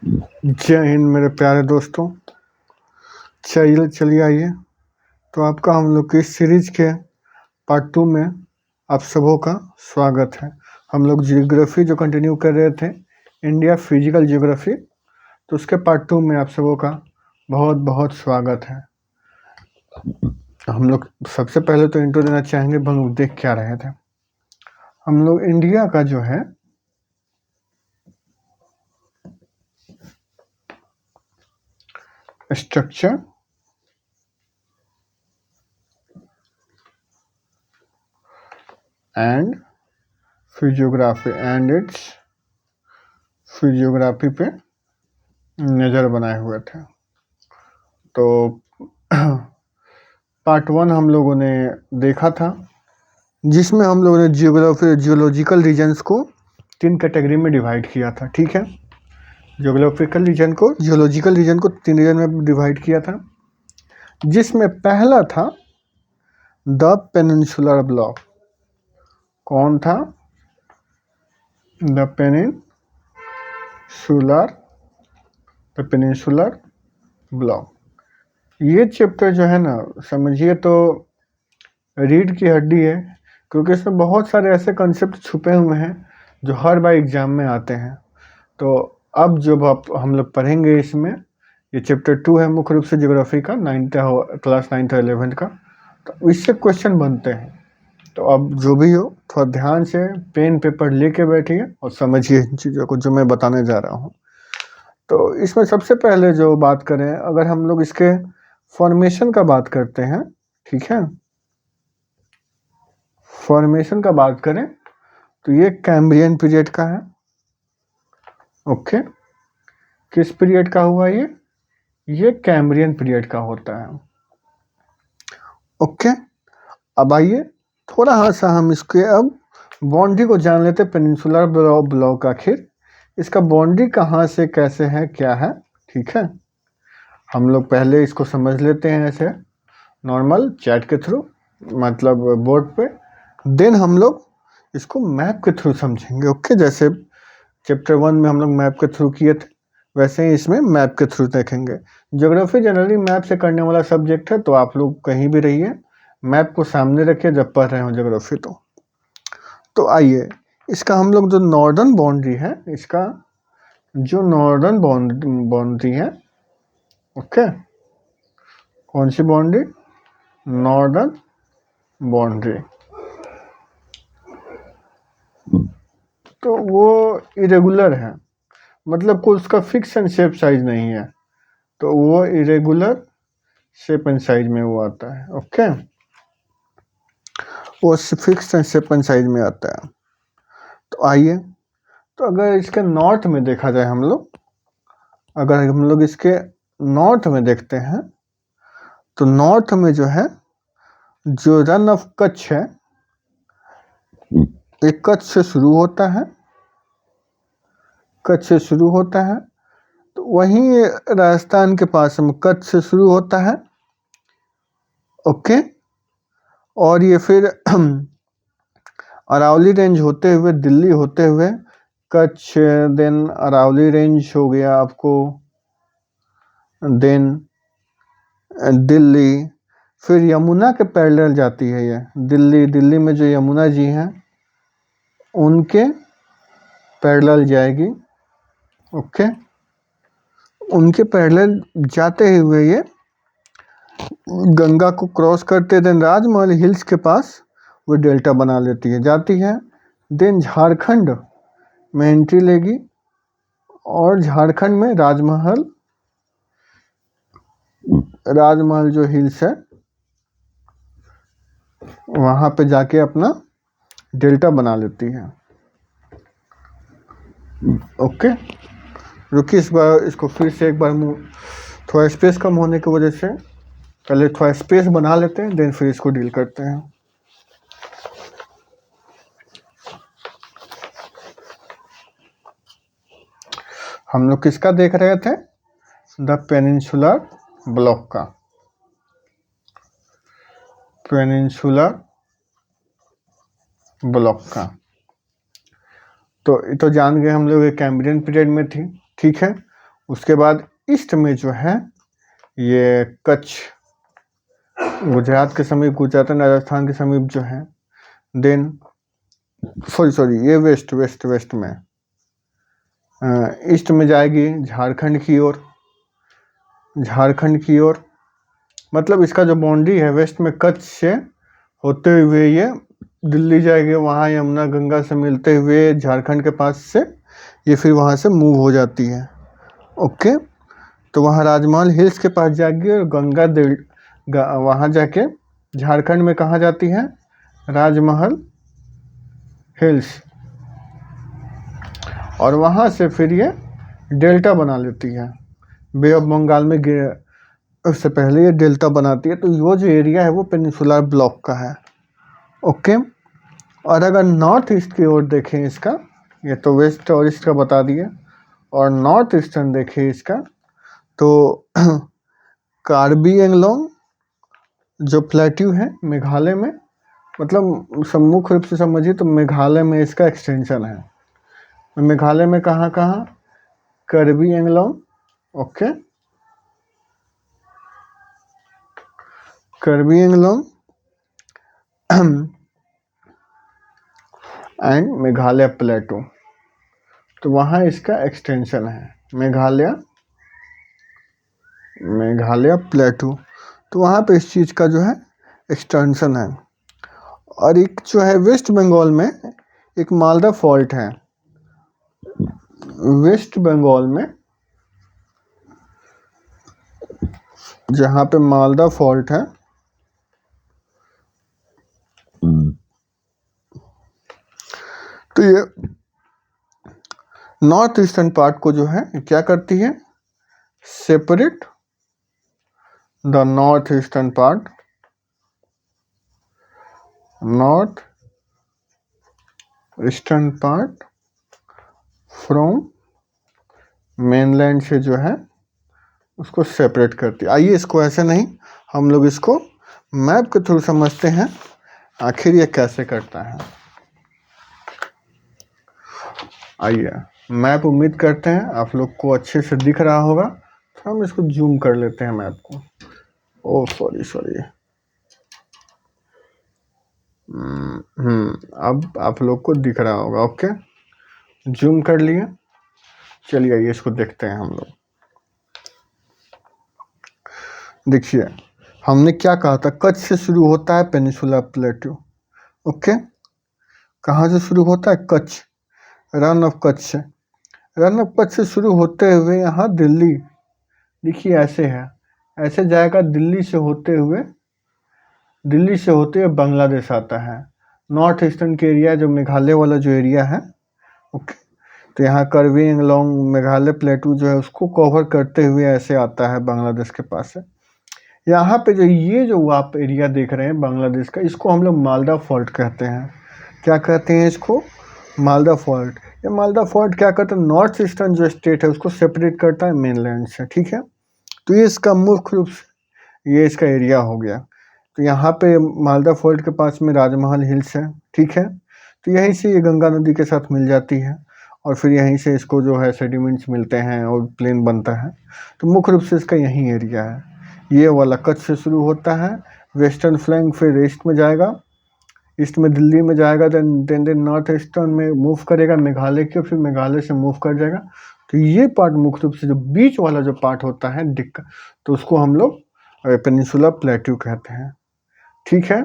जय हिंद मेरे प्यारे दोस्तों। चलिए आइए, तो आपका हम लोग की सीरीज के पार्ट 2 में आप सबों का स्वागत है। हम लोग जियोग्राफी जो कंटिन्यू कर रहे थे, इंडिया फिजिकल जियोग्राफी, तो उसके पार्ट 2 में आप सबों का बहुत बहुत स्वागत है। हम लोग सबसे पहले तो इंट्रो देना चाहेंगे, हम लोग देख क्या रहे थे। हम लोग इंडिया का जो है structure and physiography and it's physiography पे नज़र बनाए हुए थे। तो पार्ट 1 हम लोगों ने देखा था, जिसमें हम लोगों ने जियोलॉजिकल रीजन्स को 3 कैटेगरी में डिवाइड किया था। ठीक है, जियोग्राफिकल रीजन को, जियोलॉजिकल रीजन को 3 रीजन में डिवाइड किया था, जिसमें पहला था द पेनिनसुलर ब्लॉक। कौन था? The peninsular block. ये चैप्टर जो है ना, समझिए तो रीढ़ की हड्डी है, क्योंकि इसमें बहुत सारे ऐसे कंसेप्ट छुपे हुए हैं जो हर बार एग्जाम में आते हैं। तो अब जब हम लोग पढ़ेंगे इसमें, ये चैप्टर 2 है मुख्य रूप से ज्योग्राफी का, क्लास 9th और 11th का, तो इससे क्वेश्चन बनते हैं। तो अब जो भी हो, थोड़ा ध्यान से पेन पेपर लेके बैठिए और समझिए इन चीज़ों को जो मैं बताने जा रहा हूँ। तो इसमें सबसे पहले जो बात करें, अगर हम लोग इसके फॉर्मेशन का बात करते हैं, ठीक है, फॉर्मेशन का बात करें तो ये कैम्ब्रियन पीरियड का है। ओके, किस पीरियड का हुआ ये कैम्ब्रियन पीरियड का होता है। ओके, अब आइए थोड़ा सा हम इसके अब बाउंड्री को जान लेते हैं। पेनिनसुलर ब्लॉक आखिर इसका बाउंड्री कहाँ से कैसे है, क्या है। ठीक है, हम लोग पहले इसको समझ लेते हैं ऐसे नॉर्मल चैट के थ्रू, मतलब बोर्ड पे, देन हम लोग इसको मैप के थ्रू समझेंगे। ओके, जैसे चैप्टर 1 में हम लोग मैप के थ्रू किए थे, वैसे ही इसमें मैप के थ्रू देखेंगे। ज्योग्राफी जनरली मैप से करने वाला सब्जेक्ट है, तो आप लोग कहीं भी रहिए, मैप को सामने रखिए जब पढ़ रहे हो ज्योग्राफी। तो आइए, इसका हम लोग जो नॉर्दर्न बाउंड्री है, इसका जो नॉर्दर्न बाउंड्री है, ओके, कौन सी बाउंड्री? Northern boundary. तो वो इरेगुलर है, मतलब कोई उसका फिक्स एंड शेप साइज नहीं है, तो वो इरेगुलर शेप एंड साइज में वो आता है। ओके, वो fix and shape and size में आता है। तो आइए, तो अगर इसके नॉर्थ में देखा जाए, अगर हम लोग इसके नॉर्थ में देखते हैं, तो नॉर्थ में जो है, जो रन ऑफ कच्छ है, एक कच्छ से शुरू होता है, कच्छ से शुरू होता है, तो वहीं राजस्थान के पास में कच्छ से शुरू होता है। ओके, और ये फिर अरावली रेंज होते हुए, दिल्ली होते हुए, कच्छ, देन अरावली रेंज हो गया आपको, देन दिल्ली, फिर यमुना के पैरेलल जाती है ये दिल्ली में जो यमुना जी हैं उनके पैरेलल जाएगी। ओके, उनके पैरेलल जाते हुए ये गंगा को क्रॉस करते, देन राजमहल हिल्स के पास वो डेल्टा बना लेती है, जाती है, देन झारखंड में एंट्री लेगी, और झारखंड में राजमहल जो हिल्स है वहाँ पे जाके अपना डेल्टा बना लेती है। ओके, रुकिए, इस बार इसको फिर से एक बार थोड़ा स्पेस कम होने की वजह से पहले थोड़ा स्पेस बना लेते हैं, देन फिर इसको डील करते हैं। हम लोग किसका देख रहे थे? द पेनिनसुलर ब्लॉक का, पेनिनसुलर ब्लॉक का। तो जान गए हम लोग कैम्ब्रियन पीरियड में थी। ठीक है, उसके बाद ईस्ट में जो है ये कच्छ, गुजरात के समीप, गुजरात और राजस्थान के समीप जो है। देन सॉरी ये वेस्ट में, ईस्ट में जाएगी झारखंड की ओर, मतलब इसका जो बाउंड्री है वेस्ट में कच्छ से होते हुए ये दिल्ली जाएगी, वहाँ यमुना गंगा से मिलते हुए झारखंड के पास से ये फिर वहाँ से मूव हो जाती है। ओके, तो वहाँ राजमहल हिल्स के पास जाएगी और वहाँ जाके झारखंड में कहाँ जाती है, राजमहल हिल्स, और वहाँ से फिर ये डेल्टा बना लेती है, बे ऑफ बंगाल में उससे पहले ये डेल्टा बनाती है। तो वो जो एरिया है वो पेनिनसुलर ब्लॉक का है। ओके, और अगर नॉर्थ ईस्ट की ओर देखें इसका, ये तो वेस्ट और ईस्ट का बता दिया, और नॉर्थ ईस्टर्न देखें इसका, तो कार्बी एंगलोंग जो प्लेट्यू है मेघालय में, मतलब मुख्य रूप से समझिए तो मेघालय में इसका एक्सटेंशन है। मेघालय में कहाँ कार्बी एंगलोंग, ओके, कार्बी एंगलोंग एंड मेघालय प्लेटू, तो वहाँ इसका एक्सटेंशन है मेघालय प्लेटू, तो वहाँ पे इस चीज़ का जो है एक्सटेंशन है। और एक जो है वेस्ट बंगाल में एक मालदा फॉल्ट है, वेस्ट बंगाल में जहाँ पे मालदा फॉल्ट है, तो ये नॉर्थ ईस्टर्न पार्ट को जो है क्या करती है, separate the north eastern part from mainland से जो है उसको सेपरेट करती है। आइए इसको ऐसे नहीं, हम लोग इसको मैप के थ्रू समझते हैं आखिर ये कैसे करता है। आइए मैप, उम्मीद करते हैं आप लोग को अच्छे से दिख रहा होगा, तो हम इसको जूम कर लेते हैं मैप को। ओह सॉरी, अब आप लोग को दिख रहा होगा। ओके, जूम कर लिए। चलिए आइए इसको देखते हैं हम लोग। देखिए हमने क्या कहा था, कच्छ से शुरू होता है पेनिनसुला प्लेट्यू। ओके, कहाँ से शुरू होता है, कच्छ, रन ऑफ कच्छ से शुरू होते हुए यहाँ दिल्ली, देखिए ऐसे है, ऐसे जाएगा दिल्ली से होते हुए बांग्लादेश आता है। नॉर्थ ईस्टर्न के एरिया जो मेघालय वाला जो एरिया है, ओके, तो यहाँ कार्बी एंगलोंग मेघालय प्लेटू जो है उसको कवर करते हुए ऐसे आता है बांग्लादेश के पास से। यहाँ पे जो आप एरिया देख रहे हैं बांग्लादेश का, इसको हम लोग मालदा फॉल्ट कहते हैं। क्या कहते हैं इसको, मालदा फॉल्ट। ये मालदा फॉल्ट क्या करता है, नॉर्थ ईस्टर्न जो स्टेट है उसको सेपरेट करता है मेनलैंड से। ठीक है, तो ये इसका मुख्य रूप से ये इसका एरिया हो गया। तो यहाँ पे मालदा फॉल्ट के पास में राजमहल हिल्स है। ठीक है, तो यहीं से ये गंगा नदी के साथ मिल जाती है और फिर यहीं से इसको जो है सेडिमेंट्स मिलते हैं और प्लेन बनता है। तो मुख्य रूप से इसका यही एरिया है। ये वाला कच्छ से शुरू होता है, वेस्टर्न फ्लैंक फिर ईस्ट में जाएगा, ईस्ट में दिल्ली में जाएगा, देन नॉर्थ ईस्टर्न में मूव करेगा मेघालय के, फिर मेघालय से मूव कर जाएगा। तो ये पार्ट मुख्य रूप से जो बीच वाला जो पार्ट होता है डिक्का, तो उसको हम लोग पेनिनसुला प्लेट्यू कहते हैं। ठीक है,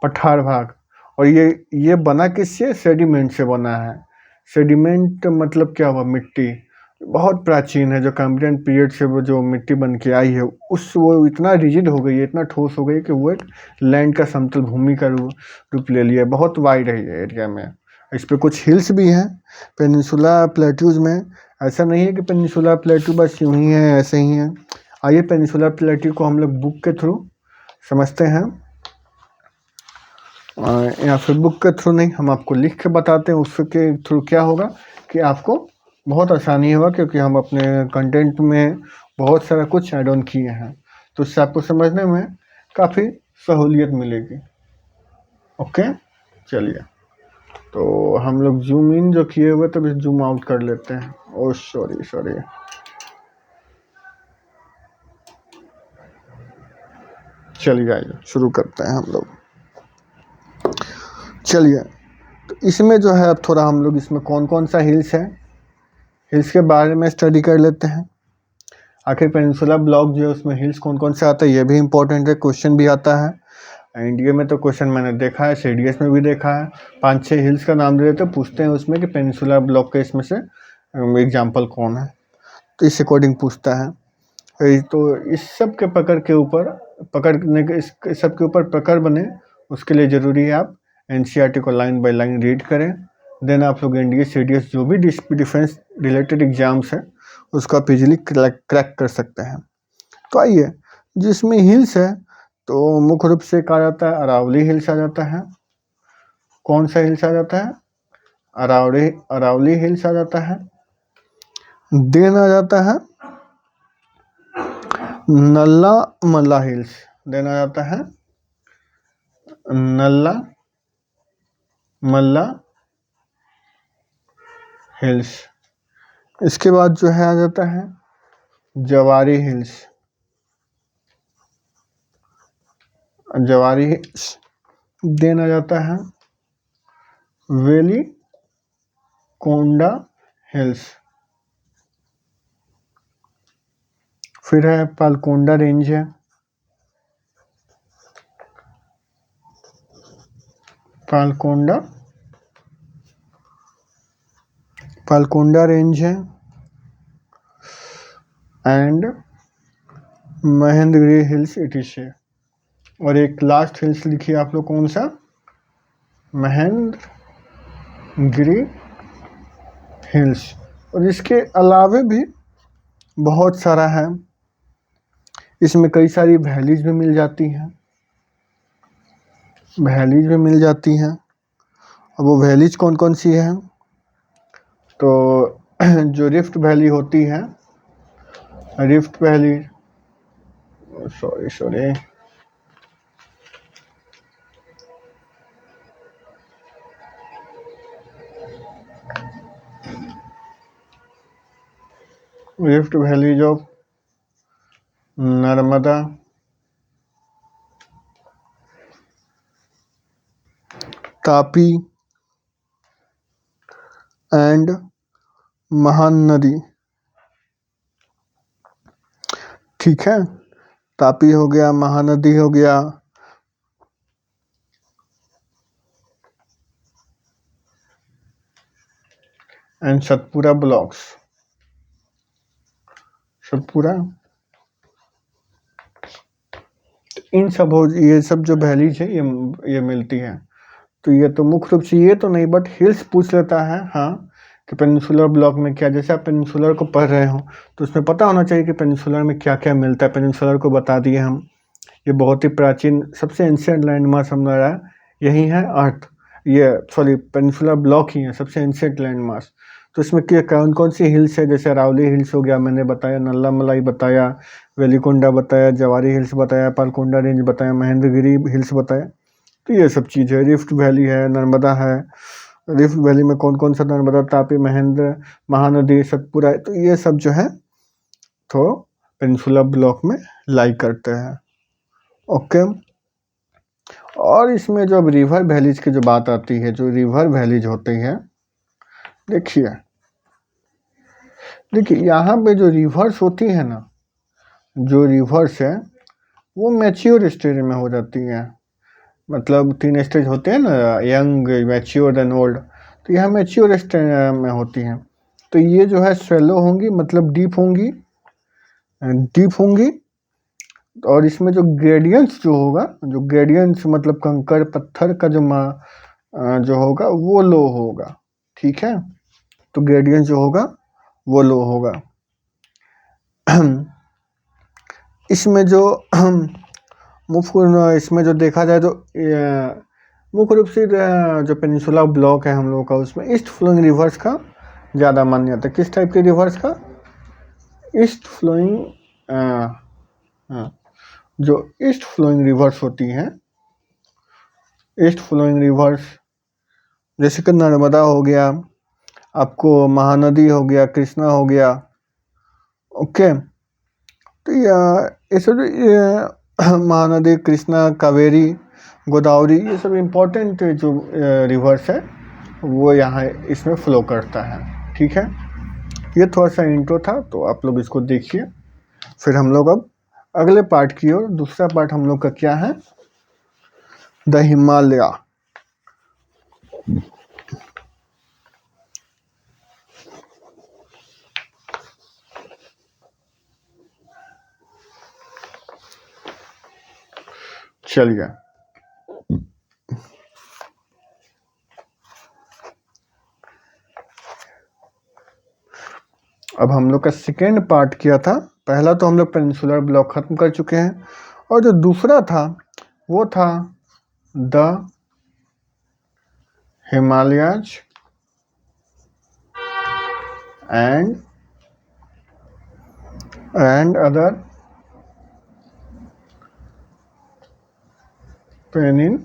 पठार भाग। और ये बना किससे, सेडिमेंट से बना है। सेडिमेंट मतलब क्या हुआ, मिट्टी, बहुत प्राचीन है, जो कैम्ब्रियन पीरियड से वो जो मिट्टी बन के आई है वो इतना रिजिड हो गई है, इतना ठोस हो गई कि वो एक लैंड का समतल भूमि का रूप ले लिया। बहुत वाइड है ये एरिया में। इस पर कुछ हिल्स भी हैं पेनिनसुला प्लेट्यूज में। ऐसा नहीं है कि पेनिनसुला प्लेट्यू बस यूं ही है, ऐसे ही है। आइए पेनिनसुला प्लेट्यू को हम लोग बुक के थ्रू समझते हैं, या फिर बुक के थ्रू नहीं, हम आपको लिख के बताते हैं। उसके थ्रू क्या होगा कि आपको बहुत आसानी होगा, क्योंकि हम अपने कंटेंट में बहुत सारा कुछ ऐड ऑन किए हैं, तो उससे आपको समझने में काफ़ी सहूलियत मिलेगी। ओके, चलिए तो हम लोग जूम इन जो किए हुए तब जूम आउट कर लेते हैं। ओह सॉरी, चलिए आइए शुरू करते हैं हम लोग। चलिए, तो इसमें जो है अब थोड़ा हम लोग इसमें कौन कौन सा हिल्स है, हिल्स के बारे में स्टडी कर लेते हैं। आखिर पेनिनसुला ब्लॉक जो है उसमें हिल्स कौन कौन से आता है ये भी इम्पोर्टेंट है, क्वेश्चन भी आता है। इंडिया में तो क्वेश्चन मैंने देखा है, CDS में भी देखा है। 5-6 हिल्स का नाम दे देते पूछते हैं उसमें कि पेनिनसुला ब्लॉक के इसमें से एग्जाम्पल कौन है, तो इस अकॉर्डिंग पूछता है। तो इस सब के पकड़ के ऊपर पकड़ने के इस सब के ऊपर पकड़ बने, उसके लिए ज़रूरी है आप NCERT को लाइन बाय लाइन रीड करें। देन आप लोग NDA CDS जो भी डिफेंस रिलेटेड एग्जाम्स है उसको आप इजीली क्रैक कर सकते हैं। तो आइए, जिसमें हिल्स है तो मुख्य रूप से कहा जाता है अरावली हिल्स आ जाता है। कौन सा हिल्स आ जाता है? अरावली हिल्स आ जाता है। देन आ जाता है नल्ला मल्ला हिल्स। देन आ जाता है नल्ला मल्ला हिल्स। इसके बाद जो है आ जाता है जवारी हिल्स। जवारी हिल्स। देन आ जाता है वेली कोंडा हिल्स। फिर है पालकोंडा रेंज है। पालकोंडा रेंज है एंड महेंद्रगिरी हिल्स इटिशे। और एक लास्ट हिल्स लिखिए आप लोग, कौन सा? महेंद्रगिरी हिल्स। और इसके अलावे भी बहुत सारा है, इसमें कई सारी वैलीज भी मिल जाती हैं। अब वो वैलीज कौन कौन सी हैं? तो जो रिफ्ट वैली होती है, rift valley, sorry rift valleys of Narmada, Tapi and Mahanadi. ठीक है, तापी हो गया, महानदी हो गया, एंड सतपुरा ब्लॉक्स। सतपुरा, इन सब ये सब जो वैलीज है ये मिलती है। तो ये तो मुख्य रूप से ये तो नहीं, बट हिल्स पूछ लेता है हाँ कि पेनिनसुलर ब्लॉक में क्या, जैसे आप पेनिनसुलर को पढ़ रहे हो तो उसमें पता होना चाहिए कि पेनिनसुलर में क्या क्या मिलता है। पेनिनसुलर को बता दिए हम, ये बहुत ही प्राचीन सबसे एंशिएंट लैंडमार्क हमारा यही है अर्थ, ये सॉरी पेनिनसुलर ब्लॉक ही है सबसे एंशिएंट लैंडमार्क। तो इसमें क्या कौन कौन सी हिल्स है, जैसे अरावली हिल्स हो गया, मैंने बताया, नल्ला मलाई बताया, वेलिकोंडा बताया, जवारी हिल्स बताया, पालकोंडा रेंज बताया, महेंद्रगिरी हिल्स बताया। तो ये सब चीज़ है। रिफ्ट वैली है, नर्मदा है। रिफ्ट वैली में कौन कौन सा? नर्मदा, तापी, महेंद्र, महानदी, सतपुरा। तो ये सब जो है तो पेनिनसुला ब्लॉक में लाई करते हैं। ओके, और इसमें जो अब रिवर वैलीज की जो बात आती है, जो रिवर वैलीज होती है, देखिए यहाँ पे जो रिवर्स होती है ना, जो रिवर्स है वो मैच्योर स्टेज में हो जाती है। मतलब 3 स्टेज होते हैं ना, यंग, मैच्योर एंड ओल्ड। तो यह मैच्योर स्टेज में होती हैं। तो ये जो है स्वेलो होंगी, मतलब डीप होंगी। और इसमें जो ग्रेडियंट्स जो होगा, जो ग्रेडियंट्स मतलब कंकड़ पत्थर का जो होगा वो लो होगा। ठीक है, तो ग्रेडियंट जो होगा वो लो होगा। इसमें जो इसमें जो देखा जाए तो मुख्य रूप से जो पेनिनसुला ब्लॉक है हम लोगों का, उसमें ईस्ट फ्लोइंग रिवर्स का ज़्यादा मान्यता है। किस टाइप के रिवर्स का? ईस्ट फ्लोइंग, जो ईस्ट फ्लोइंग रिवर्स होती हैं, ईस्ट फ्लोइंग रिवर्स जैसे कि नर्मदा हो गया, आपको महानदी हो गया, कृष्णा हो गया। ओके, तो ये महानदी कृष्णा, कावेरी, गोदावरी, ये सब इम्पोर्टेंट जो रिवर्स है वो यहाँ इसमें फ्लो करता है। ठीक है, ये थोड़ा सा इंट्रो था, तो आप लोग इसको देखिए। फिर हम लोग अब अगले पार्ट की ओर, दूसरा पार्ट हम लोग का क्या है, द हिमालय। चलिए, अब हम लोग का सेकेंड पार्ट किया था। पहला तो हम लोग पेनिनसुलर ब्लॉक खत्म कर चुके हैं, और जो दूसरा था वो था the Himalayas and other peninsular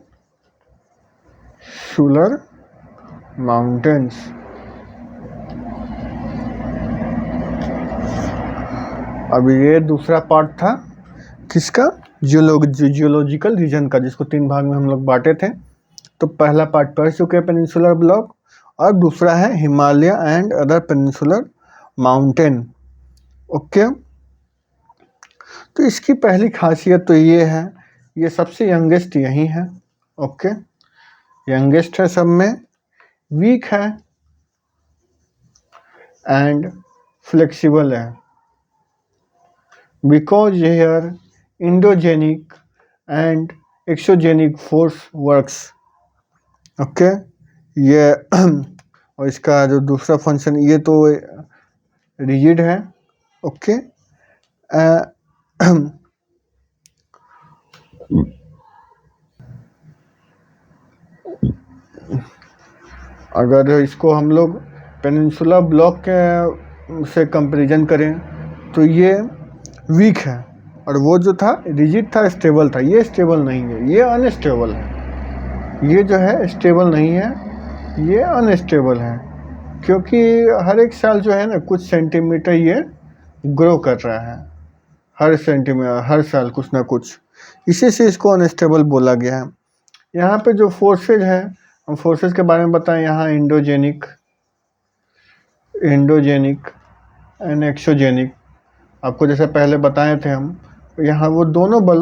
mountains. अब ये दूसरा पार्ट था किसका, जियोलॉजिकल रीजन का, जिसको 3 भाग में हम लोग बांटे थे। तो पहला पार्ट पढ़ चुके हैं पेनिनसुलर ब्लॉक, और दूसरा है Himalaya and other peninsular mountain. Okay, तो इसकी पहली खासियत तो ये है, ये सबसे यंगेस्ट यही है। ओके, यंगेस्ट है सब में, वीक है एंड फ्लेक्सिबल है, because here endogenic and exogenic force works। Okay, ये और इसका जो दूसरा फंक्शन, ये तो रिजिड है। ओके, अगर इसको हम लोग पेनिनसुला ब्लॉक के से कंपैरिजन करें तो ये वीक है, और वो जो था रिजिड था, स्टेबल था। ये स्टेबल नहीं है, ये अनस्टेबल है। ये जो है स्टेबल नहीं है, ये अनस्टेबल है, क्योंकि हर एक साल जो है ना कुछ सेंटीमीटर ये ग्रो कर रहा है, हर सेंटीमीटर हर साल कुछ ना कुछ, इसी से इसको अनस्टेबल बोला गया है। यहाँ पे जो फोर्सेज हैं, हम फोर्सेज के बारे में बताएं। यहाँ एंडोजेनिक एंड एक्सोजेनिक, आपको जैसे पहले बताए थे हम, यहाँ वो दोनों बल,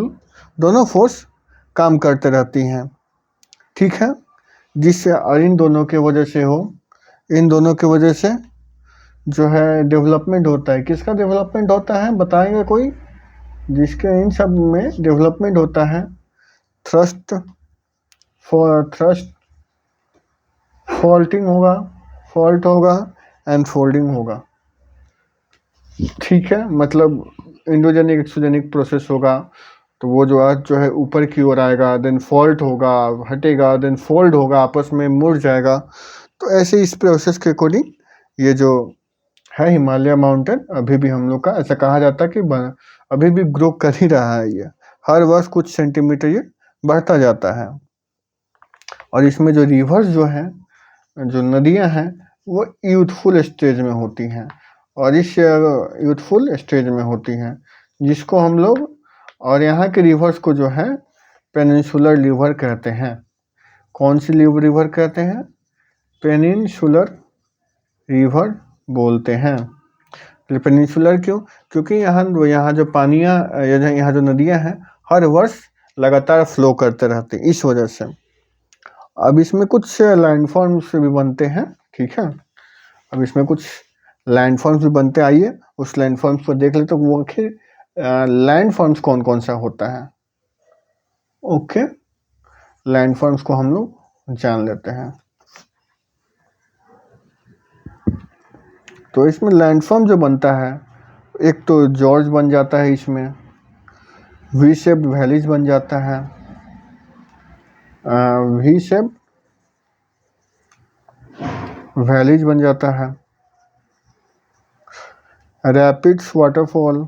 दोनों फोर्स काम करते रहती हैं। ठीक है, जिससे और इन दोनों के वजह से इन दोनों की वजह से जो है डेवलपमेंट होता है। किसका डेवलपमेंट होता है बताएंगे कोई, जिसके इन सब में डेवलपमेंट होता है, थ्रस्ट फॉल्ट होगा एंड फोल्डिंग होगा। ठीक है, मतलब एंडोजेनिक एक्सोजेनिक प्रोसेस होगा, तो वो जो अर्थ जो है ऊपर की ओर आएगा, देन फॉल्ट होगा, हटेगा, देन फोल्ड होगा, आपस में मुड़ जाएगा। तो ऐसे इस प्रोसेस के अकॉर्डिंग ये जो है हिमालय माउंटेन, अभी भी हम लोग का ऐसा कहा जाता है कि अभी भी ग्रो कर ही रहा है। ये हर वर्ष कुछ सेंटीमीटर ये बढ़ता जाता है। और इसमें जो रिवर्स जो हैं, जो नदियां हैं, वो यूथफुल स्टेज में होती हैं, और इस यूथफुल स्टेज में होती हैं, जिसको हम लोग, और यहाँ के रिवर्स को जो है पेनिनसुलर रिवर कहते हैं। कौन सी रिवर कहते हैं, पेनिनसुलर रिवर बोलते हैं। पेनिनसुलर क्यों, क्योंकि यहाँ जो पानियाँ, यहाँ जो नदियाँ हैं हर वर्ष लगातार फ्लो करते रहते हैं, इस वजह से। अब इसमें कुछ लैंडफॉर्म्स भी बनते हैं। ठीक है, अब इसमें कुछ लैंडफॉर्म्स भी बनते, आइए उस लैंडफॉर्म्स को देख ले, तो वो आखिर लैंडफॉर्म्स कौन कौन सा होता है। ओके, लैंडफॉर्म्स को हम लोग जान लेते हैं। तो इसमें लैंडफॉर्म जो बनता है, एक तो जॉर्ज बन जाता है, इसमें वी शेप्ड वैलीज बन जाता है, वी शेप्ड वैलीज बन जाता है, रैपिड्स वाटरफॉल,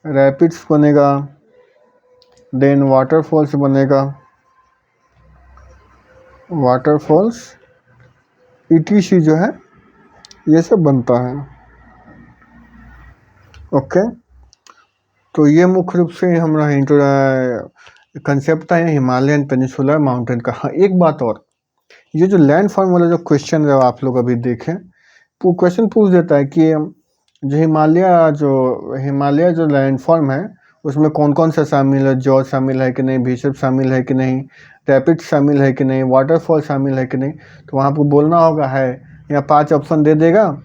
रैपिड्स बनेगा, देन वाटरफॉल्स बनेगा, वाटरफॉल्स ईटीसी जो है ये सब बनता है। ओके, तो ये मुख्य रूप से हमारा कंसेप्ट था हिमालयन पेनिनसुलर माउंटेन का। हाँ, एक बात और, ये जो लैंड फॉर्म वाला जो क्वेश्चन है आप लोग अभी देखें, वो क्वेश्चन पूछ देता है कि जो हिमालय जो लैंड फॉर्म है उसमें कौन कौन सा शामिल है, जॉर्ज शामिल है कि नहीं, बिशप शामिल है कि नहीं, रैपिड शामिल है कि नहीं, वाटरफॉल शामिल है कि नहीं। तो वहाँ आपको बोलना होगा है, या 5 ऑप्शन दे देगा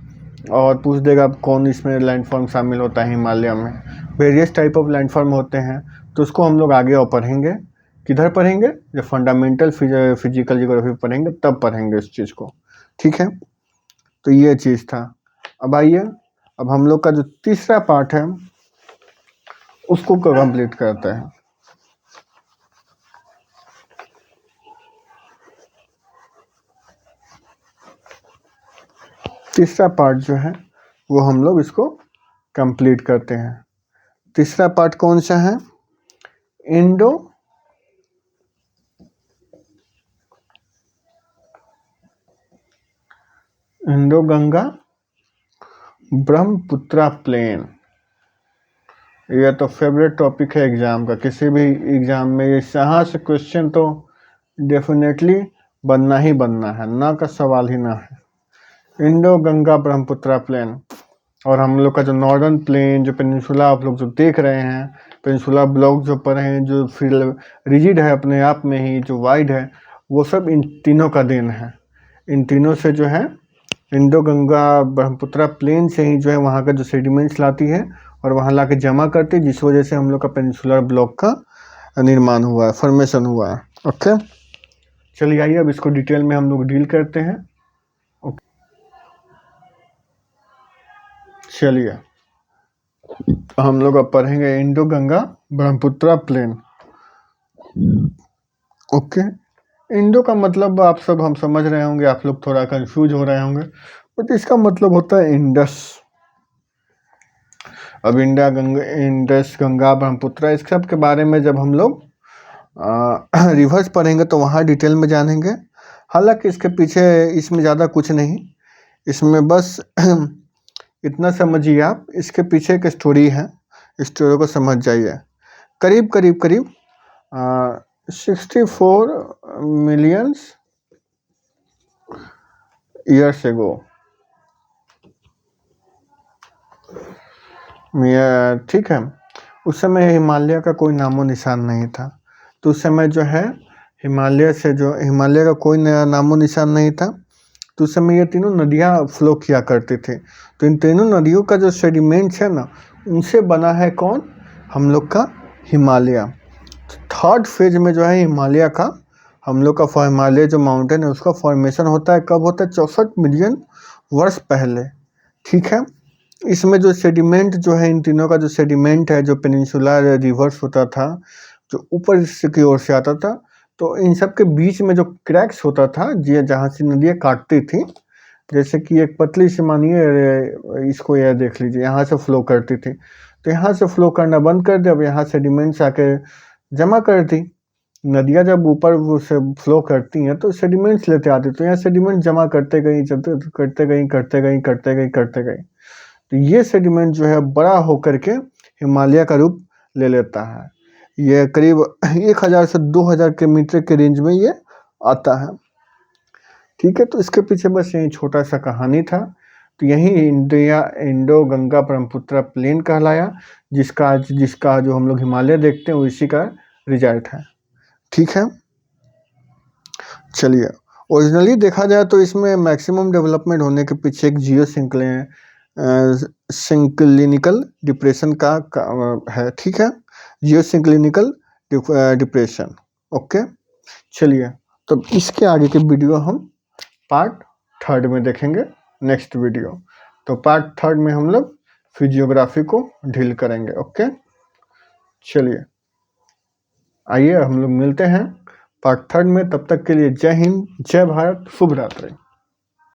और पूछ देगा कौन इसमें लैंडफॉर्म शामिल होता है हिमालय में। वेरियस टाइप ऑफ लैंडफॉर्म होते हैं, तो उसको हम लोग आगे और पढ़ेंगे। किधर पढ़ेंगे? जब फंडामेंटल फिजिकल जियोग्राफी पढ़ेंगे तब पढ़ेंगे इस चीज़ को, ठीक है। तो ये चीज़ था। अब आइए, अब हम लोग का जो तीसरा पार्ट है उसको कंप्लीट करते हैं। तीसरा पार्ट जो है वो हम लोग इसको कंप्लीट करते हैं। तीसरा पार्ट कौन सा है? Indo Ganga Brahmaputra plain. ये तो फेवरेट टॉपिक है एग्जाम का, किसी भी एग्जाम में ये यहाँ से क्वेश्चन तो डेफिनेटली बनना ही बनना है, ना का सवाल ही ना है। इंडो गंगा ब्रह्मपुत्रा प्लेन, और हम लोग का जो नॉर्दर्न प्लेन, जो पेनिनसुला आप लोग जो देख रहे हैं, पेनिनसुला ब्लॉक जो पढ़े हैं, जो फिर रिजिड है अपने आप में ही, जो वाइड है, वो सब इन तीनों का देन है। इन तीनों से जो है इंडो गंगा ब्रह्मपुत्रा प्लेन से ही जो है वहाँ का जो सेडिमेंट्स लाती है और वहाँ ला के जमा करती है, जिस वजह से हम लोग का पेनिनसुलर ब्लॉक का निर्माण हुआ है, फॉर्मेशन हुआ है। ओके, चलिए आइए अब इसको डिटेल में हम लोग डील करते हैं। चलिए हम लोग अब पढ़ेंगे Indo Ganga Brahmaputra plain. Okay, Indo का मतलब आप सब हम समझ रहे होंगे, आप लोग थोड़ा कंफ्यूज हो रहे होंगे, बट इसका मतलब होता है इंडस। अब इंडस, गंगा, ब्रह्मपुत्रा, इस सब के बारे में जब हम लोग रिवर्स पढ़ेंगे तो वहाँ डिटेल में जानेंगे। हालांकि इसके पीछे इसमें ज़्यादा कुछ नहीं, इसमें बस इतना समझिए आप, इसके पीछे एक स्टोरी है, स्टोरी को समझ जाइए। करीब 64 मिलियंस ईयर्स एगो, ठीक है, उस समय हिमालय का कोई नामो निशान नहीं था। तो उस समय जो है हिमालय का कोई नामो निशान नहीं था। तो उस समय ये तीनों नदियाँ फ्लो किया करती थी। तो इन तीनों नदियों का जो सेडिमेंट्स है ना, उनसे बना है कौन? हम लोग का हिमालय। थर्ड फेज में जो है हिमालय का, हम लोग का हिमालय जो माउंटेन है उसका फॉर्मेशन होता है। कब होता है? 64 मिलियन वर्ष पहले, ठीक है। इसमें जो सेडिमेंट जो है, इन तीनों का जो सेडिमेंट है, जो पेनिनसुला रिवर्स होता था, जो ऊपर की ओर से आता था, तो इन सब के बीच में जो क्रैक्स होता था, जहाँ से नदियाँ काटती थी, जैसे कि एक पतली सी, मानिए इसको यह देख लीजिए, यहाँ से फ्लो करती थी, तो यहाँ से फ्लो करना बंद कर दे, अब यहाँ सेडिमेंट्स आके जमा कर दी। नदियाँ जब ऊपर से फ्लो करती हैं तो सेडिमेंट्स लेते आती, तो यहाँ सेडिमेंट जमा करते गई, करते गई, तो ये सेडिमेंट जो है बड़ा होकर के हिमालय का रूप ले लेता है। ये करीब 1000 से 2000 के मीटर के रेंज में ये आता है, ठीक है। तो इसके पीछे बस यही छोटा सा कहानी था। तो यही इंडो गंगा ब्रह्मपुत्रा प्लेन कहलाया, जिसका जो हम लोग हिमालय देखते हैं वो इसी का रिजल्ट है, ठीक है। चलिए, ओरिजिनली देखा जाए तो इसमें मैक्सिमम डेवलपमेंट होने के पीछे एक जियोसिंक्लिनिकल डिप्रेशन का है, ठीक है, जियोसिंक्लिनिकल डिप्रेशन। ओके, चलिए, तो इसके आगे के वीडियो हम पार्ट 3 में देखेंगे, नेक्स्ट वीडियो। तो पार्ट 3 में हम लोग फिजियोग्राफी को डील करेंगे। ओके, चलिए आइए हम लोग मिलते हैं पार्ट 3 में। तब तक के लिए जय हिंद, जय भारत, शुभ रात्रि।